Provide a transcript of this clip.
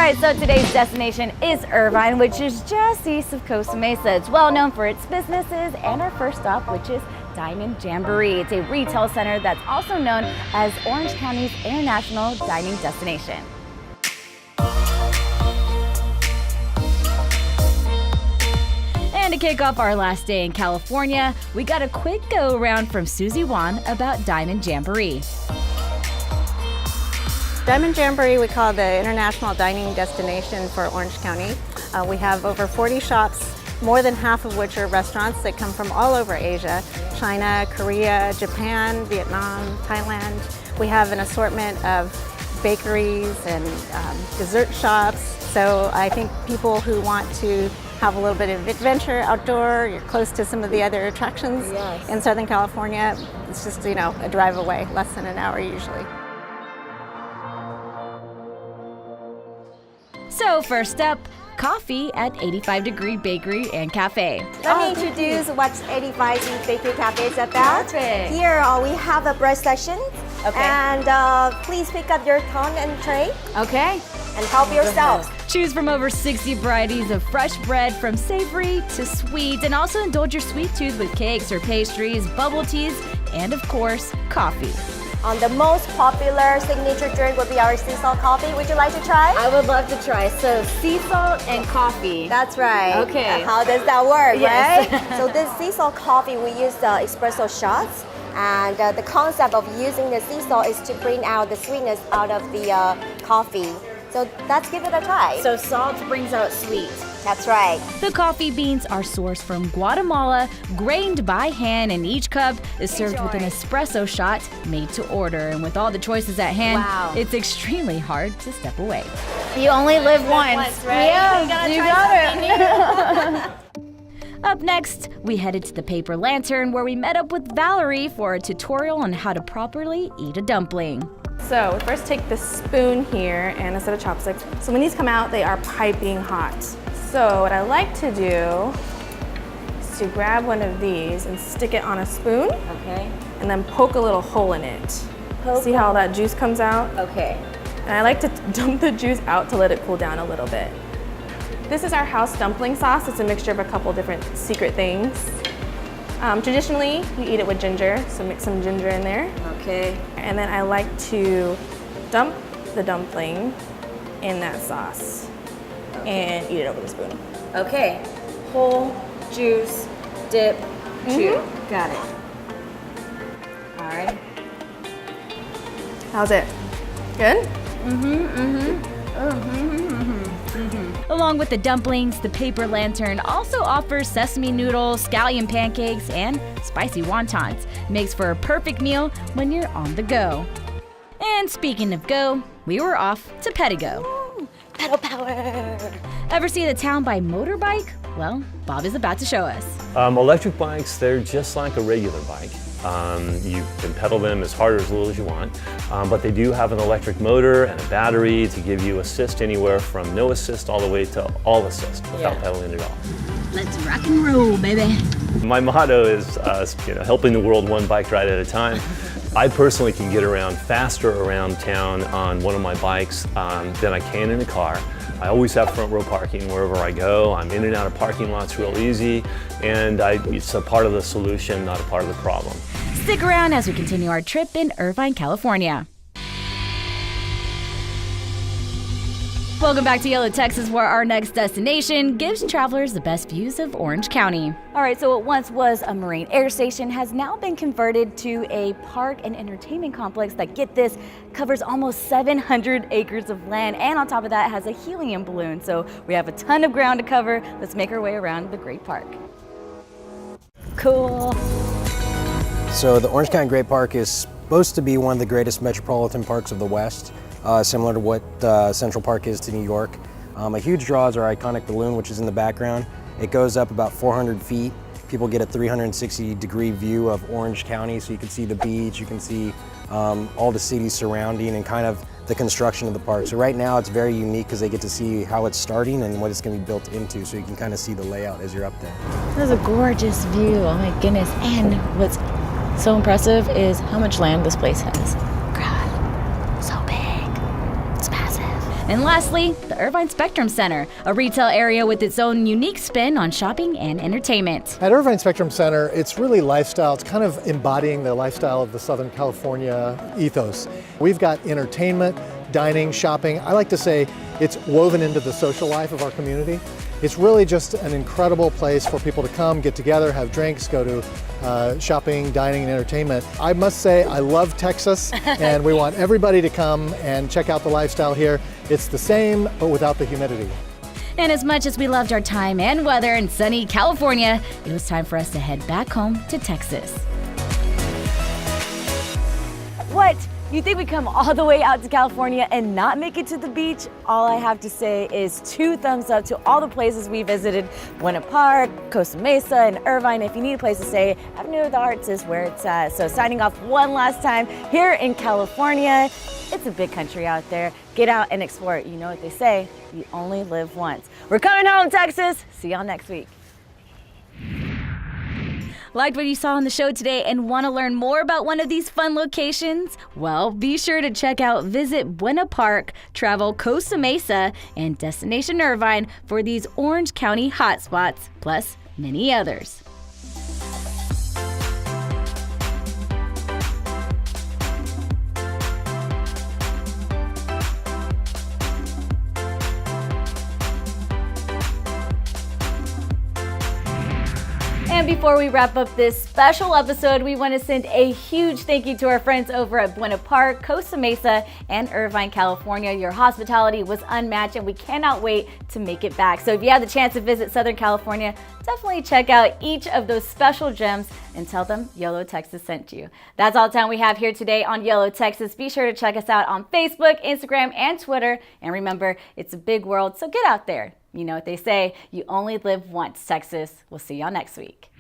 right, so today's destination is Irvine, which is just east of Costa Mesa. It's well known for its businesses, and our first stop, which is Diamond Jamboree. It's a retail center that's also known as Orange County's international dining destination. And to kick off our last day in California, we got a quick go around from Susie Wan about Diamond Jamboree. Diamond Jamboree we call the international dining destination for Orange County. We have over 40 shops, more than half of which are restaurants that come from all over Asia, China, Korea, Japan, Vietnam, Thailand. We have an assortment of bakeries and dessert shops. So I think people who want to have a little bit of adventure outdoor, you're close to some of the other attractions in Southern California. It's just, you know, a drive away, less than an hour usually. So first up, coffee at 85 Degree Bakery and Cafe. Let me introduce what 85 Degree Bakery Cafe is about. Perfect. Here we have a bread section. Okay. And please pick up your tongue and tray. Okay. And help yourself. Choose from over 60 varieties of fresh bread from savory to sweet, and also indulge your sweet tooth with cakes or pastries, bubble teas, and of course, coffee. The most popular signature drink would be our sea salt coffee. Would you like to try? I would love to try. So sea salt and coffee. That's right. Okay. How does that work, Yes. right? So this sea salt coffee, we use the espresso shots. And the concept of using the sea salt is to bring out the sweetness out of the coffee. So let's give it a try. So salt brings out sweet. That's right. The coffee beans are sourced from Guatemala, grained by hand, and each cup is served with an espresso shot made to order. And with all the choices at hand, it's extremely hard to step away. You only live once, right? Yeah, you got it. Up next, we headed to the Paper Lantern, where we met up with Valerie for a tutorial on how to properly eat a dumpling. So we first take this spoon here and a set of chopsticks. So when these come out, they are piping hot. So what I like to do is to grab one of these and stick it on a spoon. Okay. And then poke a little hole in it. See how that juice comes out? Okay. And I like to dump the juice out to let it cool down a little bit. This is our house dumpling sauce. It's a mixture of a couple different secret things. Traditionally, you eat it with ginger, so mix some ginger in there. Okay. And then I like to dump the dumpling in that sauce and eat it over the spoon. Okay. Whole, juice, dip, chew. Got it. All right. How's it? Good? Along with the dumplings, the Paper Lantern also offers sesame noodles, scallion pancakes, and spicy wontons. Makes for a perfect meal when you're on the go. And speaking of go, we were off to Pedego. Pedal power. Ever see the town by motorbike? Well, Bob is about to show us. Electric bikes, they're just like a regular bike. You can pedal them as hard or as little as you want, but they do have an electric motor and a battery to give you assist anywhere from no assist all the way to all assist without pedaling at all. Let's rock and roll, baby. My motto is helping the world one bike ride at a time. I personally can get around faster around town on one of my bikes than I can in a car. I always have front row parking wherever I go. I'm in and out of parking lots real easy, and it's a part of the solution, not a part of the problem. Stick around as we continue our trip in Irvine, California. Welcome back to YOLOTX, where our next destination gives travelers the best views of Orange County. All right, so what once was a marine air station has now been converted to a park and entertainment complex that, get this, covers almost 700 acres of land, and on top of that has a helium balloon. So we have a ton of ground to cover. Let's make our way around the Great Park. Cool. So the Orange County Great Park is supposed to be one of the greatest metropolitan parks of the West. Similar to what Central Park is to New York. A huge draw is our iconic balloon, which is in the background. It goes up about 400 feet. People get a 360-degree view of Orange County, so you can see the beach, you can see all the cities surrounding, and kind of the construction of the park. So right now it's very unique because they get to see how it's starting and what it's going to be built into, so you can kind of see the layout as you're up there. This is a gorgeous view, oh my goodness. And what's so impressive is how much land this place has. God, so big. It's massive. And lastly, the Irvine Spectrum Center, a retail area with its own unique spin on shopping and entertainment. At Irvine Spectrum Center, it's really lifestyle. It's kind of embodying the lifestyle of the Southern California ethos. We've got entertainment, dining, shopping. I like to say it's woven into the social life of our community. It's really just an incredible place for people to come, get together, have drinks, go to shopping, dining, and entertainment. I must say I love Texas, and we want everybody to come and check out the lifestyle here. It's the same, but without the humidity. And as much as we loved our time and weather in sunny California, it was time for us to head back home to Texas. What? You think we come all the way out to California and not make it to the beach? All I have to say is 2 thumbs up to all the places we visited. Buena Park, Costa Mesa, and Irvine. If you need a place to stay, Avenue of the Arts is where it's at. So signing off one last time here in California. It's a big country out there. Get out and explore it. You know what they say, you only live once. We're coming home, Texas. See y'all next week. Liked what you saw on the show today and want to learn more about one of these fun locations? Well, be sure to check out Visit Buena Park, Travel Costa Mesa, and Destination Irvine for these Orange County hotspots, plus many others. And before we wrap up this special episode, we want to send a huge thank you to our friends over at Buena Park, Costa Mesa, and Irvine, California. Your hospitality was unmatched, and we cannot wait to make it back. So if you have the chance to visit Southern California, definitely check out each of those special gems and tell them YOLO Texas sent you. That's all the time we have here today on YOLO Texas. Be sure to check us out on Facebook, Instagram, and Twitter. And remember, it's a big world, so get out there. You know what they say, you only live once, Texas. We'll see y'all next week.